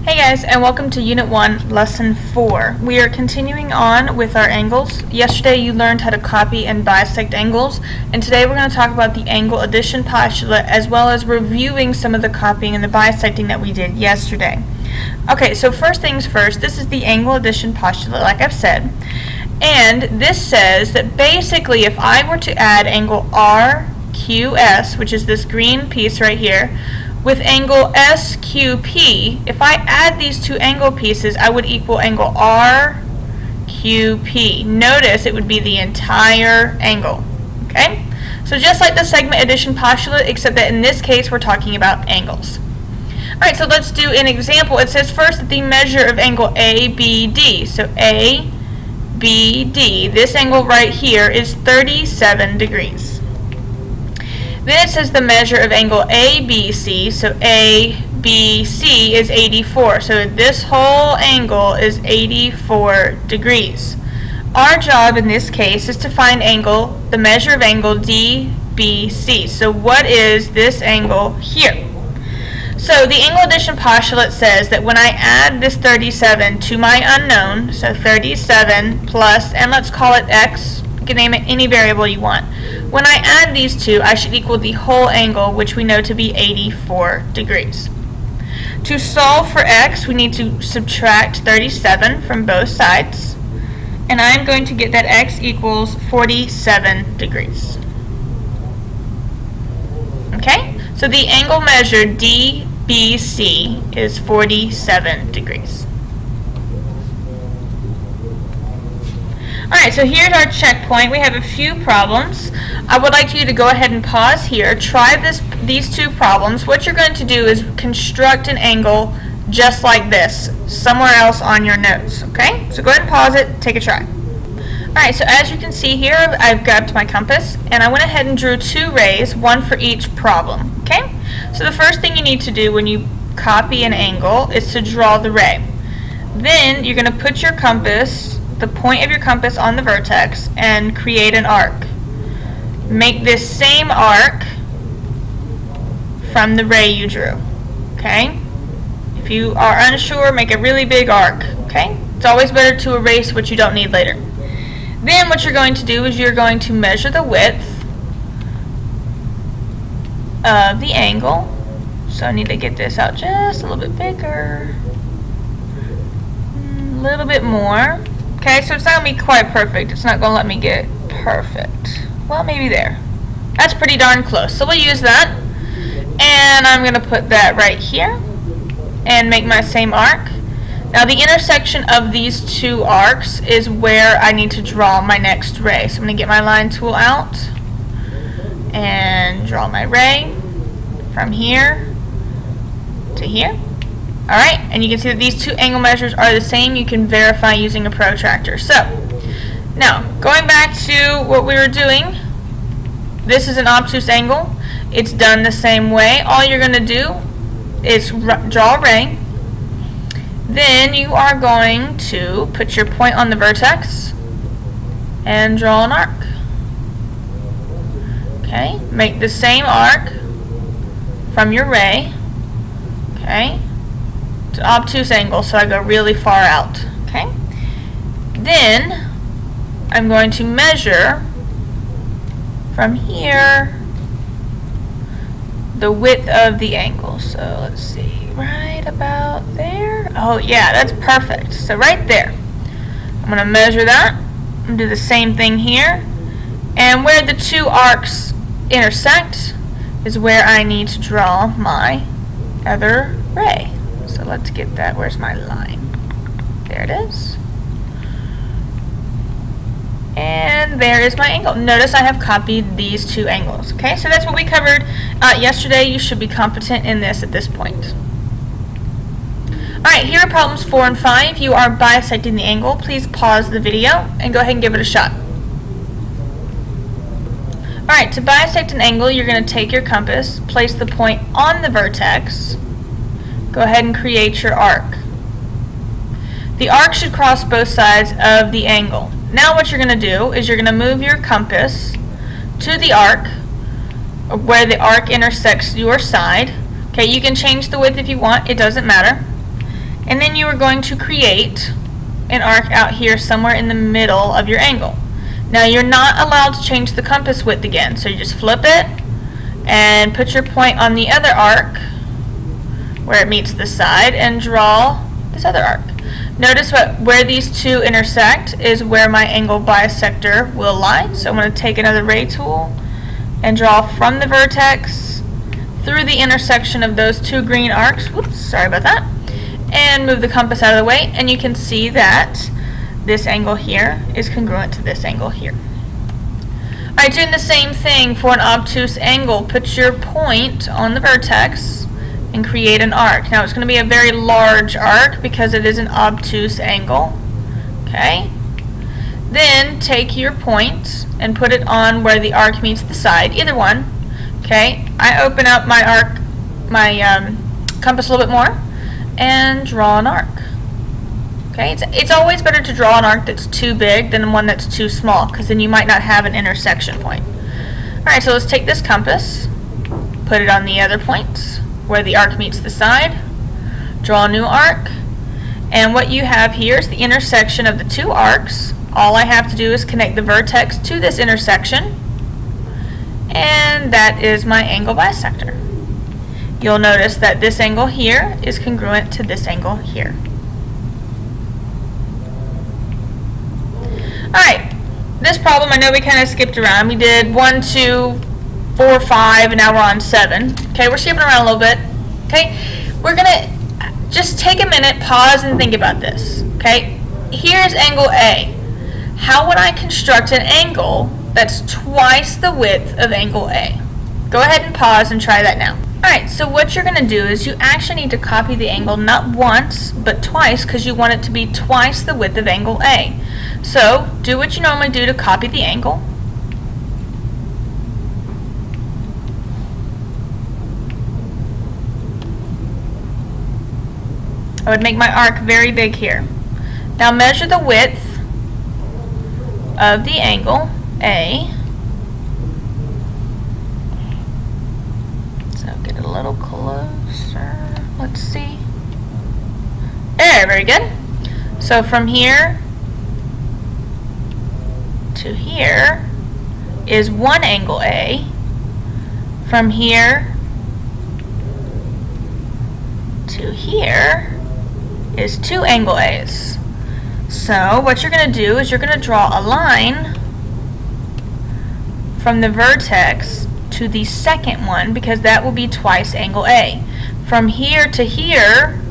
Hey guys, and welcome to Unit 1, Lesson 4. We are continuing on with our angles. Yesterday you learned how to copy and bisect angles, and today we're going to talk about the angle addition postulate as well as reviewing some of the copying and the bisecting that we did yesterday. Okay, so first things first, this is the angle addition postulate, like I've said, and this says that basically if I were to add angle RQS, which is this green piece right here, with angle SQP, if I add these two angle pieces, I would equal angle RQP. Notice it would be the entire angle. Okay? So just like the segment addition postulate, except that in this case we're talking about angles. Alright, so let's do an example. It says first that the measure of angle ABD. So ABD, this angle right here, is 37 degrees. Then it says the measure of angle ABC, so ABC is 84. So this whole angle is 84 degrees. Our job in this case is to find the measure of angle DBC. So what is this angle here? So the angle addition postulate says that when I add this 37 to my unknown, so 37 plus, and let's call it x, you can name it any variable you want. When I add these two, I should equal the whole angle, which we know to be 84 degrees. To solve for x, we need to subtract 37 from both sides, and I'm going to get that x equals 47 degrees. Okay? So the angle measured DBC is 47 degrees. Alright, so here's our checkpoint. We have a few problems. I would like you to go ahead and pause here. Try these two problems. What you're going to do is construct an angle just like this, somewhere else on your notes. Okay? So go ahead and pause it, take a try. Alright, so as you can see here, I've grabbed my compass, and I went ahead and drew two rays, one for each problem. Okay? So the first thing you need to do when you copy an angle is to draw the ray. Then you're going to put your compass, the point of your compass, on the vertex and create an arc. Make this same arc from the ray you drew. Okay? If you are unsure, make a really big arc. Okay? It's always better to erase what you don't need later. Then what you're going to do is you're going to measure the width of the angle. So I need to get this out just a little bit bigger. A little bit more. Okay, so it's not going to be quite perfect. It's not going to let me get perfect. Well, maybe there. That's pretty darn close. So we'll use that. And I'm going to put that right here and make my same arc. Now the intersection of these two arcs is where I need to draw my next ray. So I'm going to get my line tool out and draw my ray from here to here. Alright, and you can see that these two angle measures are the same. You can verify using a protractor. So, now, going back to what we were doing, this is an obtuse angle. It's done the same way. All you're going to do is draw a ray. Then you are going to put your point on the vertex and draw an arc. Okay, make the same arc from your ray. Okay. It's an obtuse angle, so I go really far out. Okay? Then I'm going to measure from here the width of the angle. So let's see, right about there. Oh yeah, that's perfect. So right there. I'm going to measure that. I'm going to do the same thing here. And where the two arcs intersect is where I need to draw my other ray. So let's get that. Where's my line? There it is. And there is my angle. Notice I have copied these two angles. Okay, so that's what we covered yesterday. You should be competent in this at this point. Alright, here are problems 4 and 5. You are bisecting the angle. Please pause the video and go ahead and give it a shot. Alright, to bisect an angle, you're going to take your compass, place the point on the vertex. Go ahead and create your arc. The arc should cross both sides of the angle. Now what you're going to do is you're going to move your compass to the arc, where the arc intersects your side. Okay, you can change the width if you want, it doesn't matter. And then you are going to create an arc out here somewhere in the middle of your angle. Now you're not allowed to change the compass width again, so you just flip it and put your point on the other arc where it meets the side and draw this other arc. Notice where these two intersect is where my angle bisector will lie. So I'm going to take another ray tool and draw from the vertex through the intersection of those two green arcs. Whoops, sorry about that. And move the compass out of the way, and you can see that this angle here is congruent to this angle here. Alright, doing the same thing for an obtuse angle. Put your point on the vertex and create an arc. Now it's going to be a very large arc because it is an obtuse angle. Okay? Then take your point and put it on where the arc meets the side, either one. Okay? I open up my arc, my compass a little bit more and draw an arc. Okay? It's always better to draw an arc that's too big than one that's too small, because then you might not have an intersection point. Alright, so let's take this compass, put it on the other point where the arc meets the side, draw a new arc, and what you have here is the intersection of the two arcs. All I have to do is connect the vertex to this intersection, and that is my angle bisector. You'll notice that this angle here is congruent to this angle here. Alright, this problem, I know we kind of skipped around. We did 1, 2, 4, 5, and now we're on 7. Okay, we're skipping around a little bit. Okay, we're going to just take a minute, pause, and think about this. Okay, here's angle A. How would I construct an angle that's twice the width of angle A? Go ahead and pause and try that now. Alright, so what you're going to do is you actually need to copy the angle not once, but twice, because you want it to be twice the width of angle A. So, do what you normally do to copy the angle. I would make my arc very big here. Now measure the width of the angle A. So get it a little closer. Let's see. There, very good. So from here to here is one angle A. From here to here is two angle A's. So what you're going to do is you're going to draw a line from the vertex to the second one, because that will be twice angle A. From here to here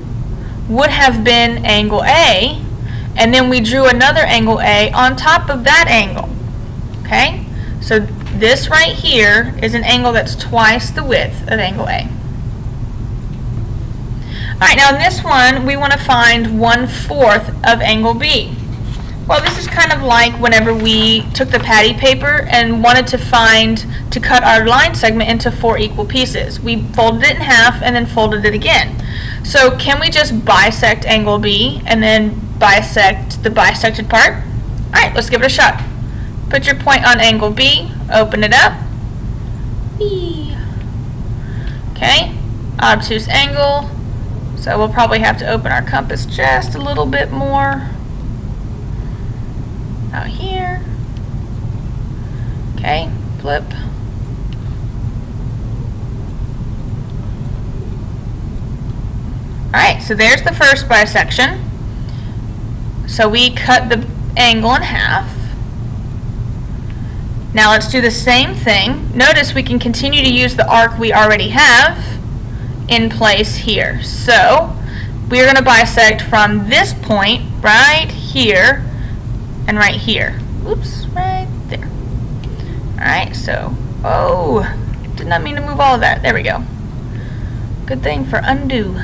would have been angle A, and then we drew another angle A on top of that angle. Okay? So this right here is an angle that's twice the width of angle A. Alright, now in this one, we want to find 1/4 of angle B. Well, this is kind of like whenever we took the patty paper and wanted to cut our line segment into 4 equal pieces. We folded it in half and then folded it again. So can we just bisect angle B and then bisect the bisected part? Alright, let's give it a shot. Put your point on angle B, open it up. Whee. Okay, obtuse angle. So we'll probably have to open our compass just a little bit more out here. Okay, flip. Alright, so there's the first bisection. So we cut the angle in half. Now let's do the same thing. Notice we can continue to use the arc we already have in place here. So we're going to bisect from this point right here and right here. Whoops, right there. Alright, so, oh, did not mean to move all of that. There we go. Good thing for undo.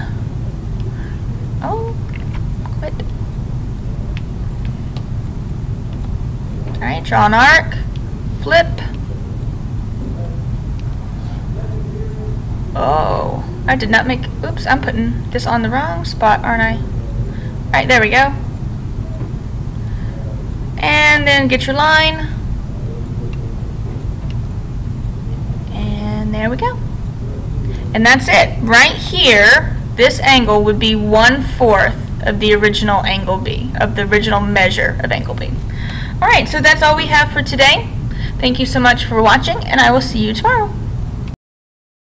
Oh, quit. Alright, draw an arc, flip. Oh, I did not make, oops, I'm putting this on the wrong spot, aren't I? Alright, there we go. And then get your line. And there we go. And that's it. Right here this angle would be 1/4 of the original angle B, of the original measure of angle B. Alright, so that's all we have for today. Thank you so much for watching, and I will see you tomorrow.